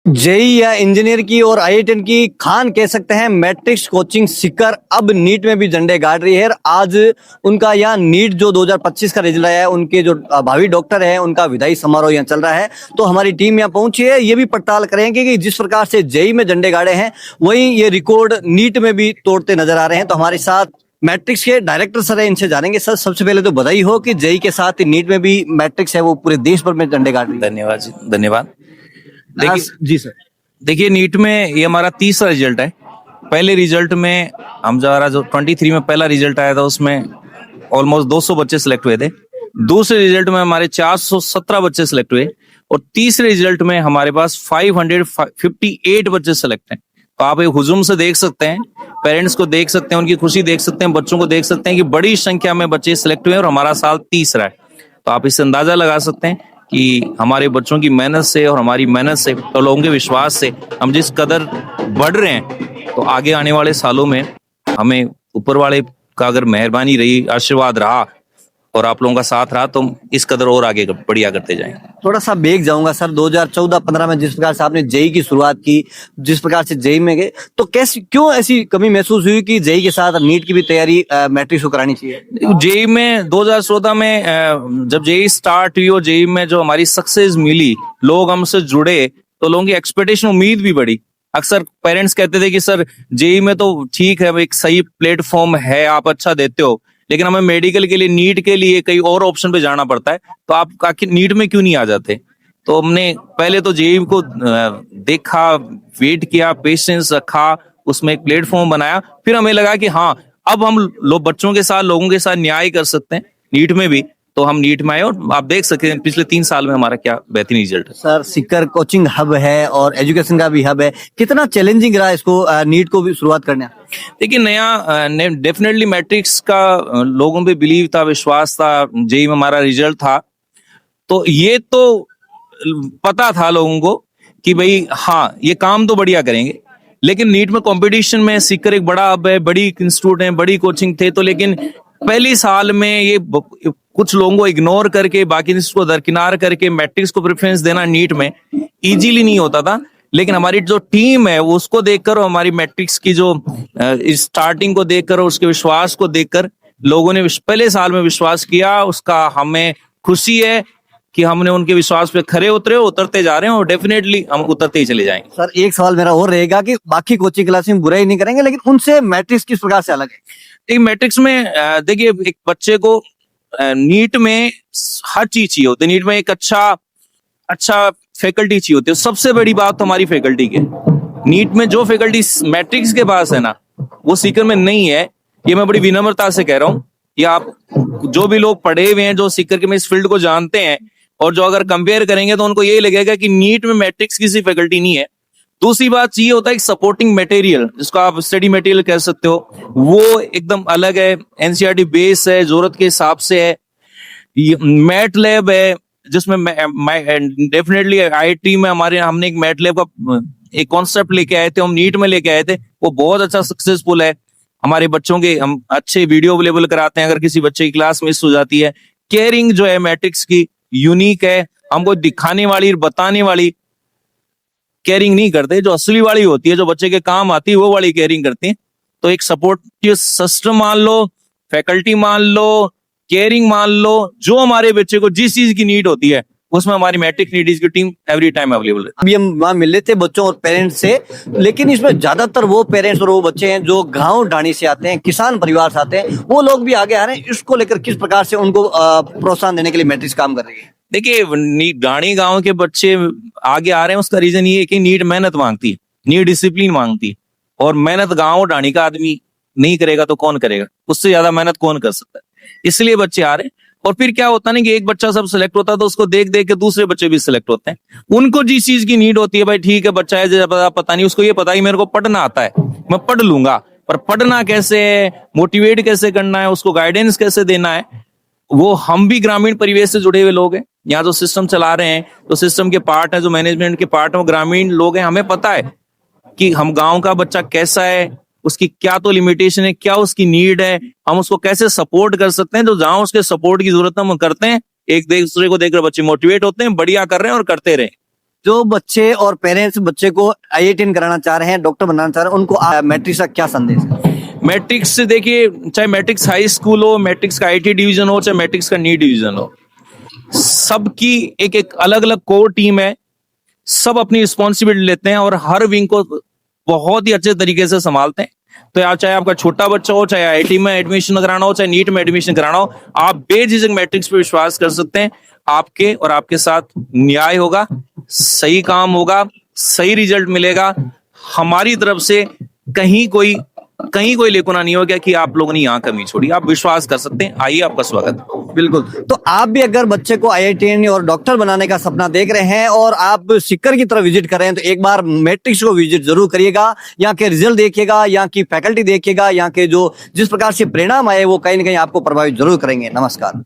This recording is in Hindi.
जेई या इंजीनियर की और आईआईटी की खान कह सकते हैं मैट्रिक्स कोचिंग सीकर अब नीट में भी झंडे गाड़ रही है। आज उनका यहाँ नीट जो 2025 का रिजल्ट आया है, उनके जो भावी डॉक्टर हैं उनका विदाई समारोह यहाँ चल रहा है। तो हमारी टीम यहाँ पहुंची है, ये भी पड़ताल करेंगे कि जिस प्रकार से जेई में झंडे गाड़े हैं वहीं ये रिकॉर्ड नीट में भी तोड़ते नजर आ रहे हैं। तो हमारे साथ मैट्रिक्स के डायरेक्टर सर है, इनसे जानेंगे। सर, सबसे पहले तो बधाई हो कि जेई के साथ नीट में भी मैट्रिक्स है वो पूरे देश भर में झंडे गाड़ रही है। धन्यवाद जी, धन्यवाद। जी सर। देखिए, नीट में ये हमारा तीसरा रिजल्ट है। पहले रिजल्ट में हम जो 23 में पहला रिजल्ट आया था उसमें ऑलमोस्ट 200 बच्चे सिलेक्ट हुए थे। दूसरे रिजल्ट में हमारे 417 बच्चे सिलेक्ट हुए और तीसरे रिजल्ट में हमारे पास 558 बच्चे सिलेक्ट हैं। तो आप एक हुजूम से देख सकते हैं, पेरेंट्स को देख सकते हैं, उनकी खुशी देख सकते हैं, बच्चों को देख सकते हैं कि बड़ी संख्या में बच्चे सिलेक्ट हुए और हमारा साल तीसरा है। तो आप इससे अंदाजा लगा सकते हैं कि हमारे बच्चों की मेहनत से और हमारी मेहनत से तो लोगों के विश्वास से हम जिस कदर बढ़ रहे हैं, तो आगे आने वाले सालों में हमें ऊपर वाले का अगर मेहरबानी रही, आशीर्वाद रहा और आप लोगों का साथ रहा तो इस कदर और आगे बढ़िया करते जाएंगे। थोड़ा सा बेग जाऊंगा सर, 2014-15 में जिस प्रकार से आपने जेई की शुरुआत की, जिस प्रकार से जेई में गए, तो कैसी क्यों ऐसी कमी महसूस हुई कि जेई के साथ नीट की भी तैयारी मैट्रिक्स को करानी चाहिए? जेई में 2014 में जब जेई स्टार्ट हुई और जेई में जो हमारी सक्सेस मिली, लोग हमसे जुड़े, तो लोगों की एक्सपेक्टेशन, उम्मीद भी बढ़ी। अक्सर पेरेंट्स कहते थे कि सर जेई में तो ठीक है, एक सही प्लेटफॉर्म है, आप अच्छा देते हो, लेकिन हमें मेडिकल के लिए, नीट के लिए कई और ऑप्शन पे जाना पड़ता है, तो आप आखिर नीट में क्यों नहीं आ जाते? तो हमने पहले तो जेई को देखा, वेट किया, पेशेंस रखा, उसमें एक प्लेटफॉर्म बनाया। फिर हमें लगा कि हाँ, अब हम बच्चों के साथ, लोगों के साथ न्याय कर सकते हैं नीट में भी। तो हम नीट में आए और आप देख सकते हैं पिछले 3 साल में हमारा क्या बेहतरीन रिजल्ट है। सर, सीकर कोचिंग हब है और एजुकेशन का भी हब है, कितना चैलेंजिंग रहा इसको नीट को भी शुरुआत करना? देखिए, डेफिनेटली मैट्रिक्स का लोगों पे बिलीव था, विश्वास था, जेई में हमारा रिजल्ट था, तो ये तो पता था लोगों को कि भाई हाँ, ये काम तो बढ़िया करेंगे। लेकिन नीट में कंपटीशन में सीकर एक बड़ा हब है, बड़ी इंस्टीट्यूट है, बड़ी कोचिंग थे, तो लेकिन पहली साल में ये कुछ लोगों को इग्नोर करके, बाकी इंस्टीट्यूट को दरकिनार करके मैट्रिक्स को प्रेफरेंस देना नीट में इजीली नहीं होता था। लेकिन हमारी जो टीम है उसको देखकर और हमारी मैट्रिक्स की जो स्टार्टिंग को देखकर और उसके विश्वास को देखकर लोगों ने पहले साल में विश्वास किया, उसका हमें खुशी है कि हमने उनके विश्वास पे खरे उतरे, उतरते जा रहे हैं और डेफिनेटली हम उतरते ही चले जाएंगे। सर, एक सवाल मेरा और रहेगा कि बाकी कोचिंग क्लास में बुराई नहीं करेंगे, लेकिन उनसे मैट्रिक्स किस प्रकार से अलग है? मैट्रिक्स में देखिए, एक बच्चे को नीट में हर चीज चाहिए होती है। नीट में एक अच्छा फैकल्टी चाहिए होती है। सबसे बड़ी बात तो हमारी फैकल्टी की है। नीट में जो फैकल्टी मैट्रिक्स के पास है ना, वो सीकर में नहीं है। ये मैं बड़ी विनम्रता से कह रहा हूँ। ये आप जो भी लोग पढ़े हुए हैं, जो सीकर के में इस फील्ड को जानते हैं, और जो अगर कंपेयर करेंगे तो उनको यही लगेगा कि नीट में मैट्रिक्स की फैकल्टी नहीं है। दूसरी बात ये होता है कि सपोर्टिंग मटेरियल, जिसको आप स्टडी मटेरियल कह सकते हो, वो एकदम अलग है, एनसीईआरटी बेस है, जरूरत के हिसाब से है। मैट लैब है, जिसमें डेफिनेटली आईआईटी में हमने एक मैट लैब का एक कॉन्सेप्ट लेके आए थे, हम नीट में लेके आए थे, वो बहुत अच्छा सक्सेसफुल है। हमारे बच्चों के हम अच्छे वीडियो अवेलेबल कराते हैं अगर किसी बच्चे की क्लास मिस हो जाती है। केयरिंग जो है मैट्रिक्स की यूनिक है, हमको दिखाने वाली, बताने वाली केयरिंग नहीं करते, जो असली वाली होती है, जो बच्चे के काम आती है, वो वाली केयरिंग करती है। तो एक सपोर्टिव सिस्टम मान लो, फैकल्टी मान लो, केयरिंग मान लो, जो हमारे बच्चे को जिस चीज की नीड होती है उसमें हमारी मैट्रिक नीड्स की टीम एवरी टाइम अवेलेबल है। अभी हम वहां मिल रहे थे बच्चों और पेरेंट्स से, लेकिन इसमें ज्यादातर वो पेरेंट्स और वो बच्चे हैं जो गांव ढाणी से आते हैं, किसान परिवार से आते हैं, वो लोग भी आगे आ रहे हैं। इसको लेकर किस प्रकार से उनको प्रोत्साहन देने के लिए मैट्रिक्स काम कर रही है? देखिए, ढाणी गांव के बच्चे आगे आ रहे हैं, उसका रीजन ये है कि नीट मेहनत मांगती है, नीट डिसिप्लिन मांगती है, और मेहनत गांव ढाणी का आदमी नहीं करेगा तो कौन करेगा? उससे ज्यादा मेहनत कौन कर सकता है? इसलिए बच्चे आ रहे हैं। और फिर क्या होता है ना कि एक बच्चा सब सिलेक्ट होता है तो उसको देख देख के दूसरे बच्चे भी सिलेक्ट होते हैं। उनको जिस चीज की नीड होती है, भाई ठीक है, बच्चा है, पता नहीं, उसको ये पता है मेरे को पढ़ना आता है, मैं पढ़ लूंगा, पर पढ़ना कैसे है, मोटिवेट कैसे करना है, उसको गाइडेंस कैसे देना है, वो हम भी ग्रामीण परिवेश से जुड़े हुए लोग हैं। यहाँ जो सिस्टम चला रहे हैं, तो सिस्टम के पार्ट है, जो मैनेजमेंट के पार्ट है, वो ग्रामीण लोग हैं। हमें पता है कि हम गांव का बच्चा कैसा है, उसकी क्या तो लिमिटेशन है, क्या उसकी नीड है, हम उसको कैसे सपोर्ट कर सकते हैं। तो जहां उसके सपोर्ट की जरूरत है हम करते हैं। एक दूसरे को देखकर बच्चे मोटिवेट होते हैं, बढ़िया कर रहे हैं और करते रहे। जो बच्चे और पेरेंट्स बच्चे को IITN कराना चाह रहे हैं, डॉक्टर बनाना चाह रहे हैं, उनको मैट्रिक्स का क्या संदेश है? मैट्रिक्स से देखिए, चाहे मैट्रिक्स हाई स्कूल हो, मैट्रिक्स का IT डिवीजन हो, चाहे मैट्रिक्स का नीट डिवीजन हो, सबकी एक एक अलग अलग कोर टीम है। सब अपनी रिस्पॉन्सिबिलिटी लेते हैं और हर विंग को बहुत ही अच्छे तरीके से संभालते हैं। तो यार, चाहे आपका छोटा बच्चा हो, चाहे IIT में एडमिशन कराना हो, चाहे नीट में एडमिशन कराना हो, आप बेझिझक मैट्रिक्स पे विश्वास कर सकते हैं। आपके और आपके साथ न्याय होगा, सही काम होगा, सही रिजल्ट मिलेगा। हमारी तरफ से कहीं कोई लेकुना नहीं हो गया कि आप लोगों ने यहाँ कमी छोड़ी। आप विश्वास कर सकते हैं। आइए, आपका स्वागत है। बिल्कुल। तो आप भी अगर बच्चे को IITN और डॉक्टर बनाने का सपना देख रहे हैं और आप सीकर की तरफ विजिट कर रहे हैं, तो एक बार मैट्रिक्स को विजिट जरूर करिएगा। यहाँ के रिजल्ट देखिएगा, यहाँ की फैकल्टी देखिएगा, यहाँ के जो जिस प्रकार से परिणाम आए वो कहीं ना कहीं आपको प्रभावित जरूर करेंगे। नमस्कार।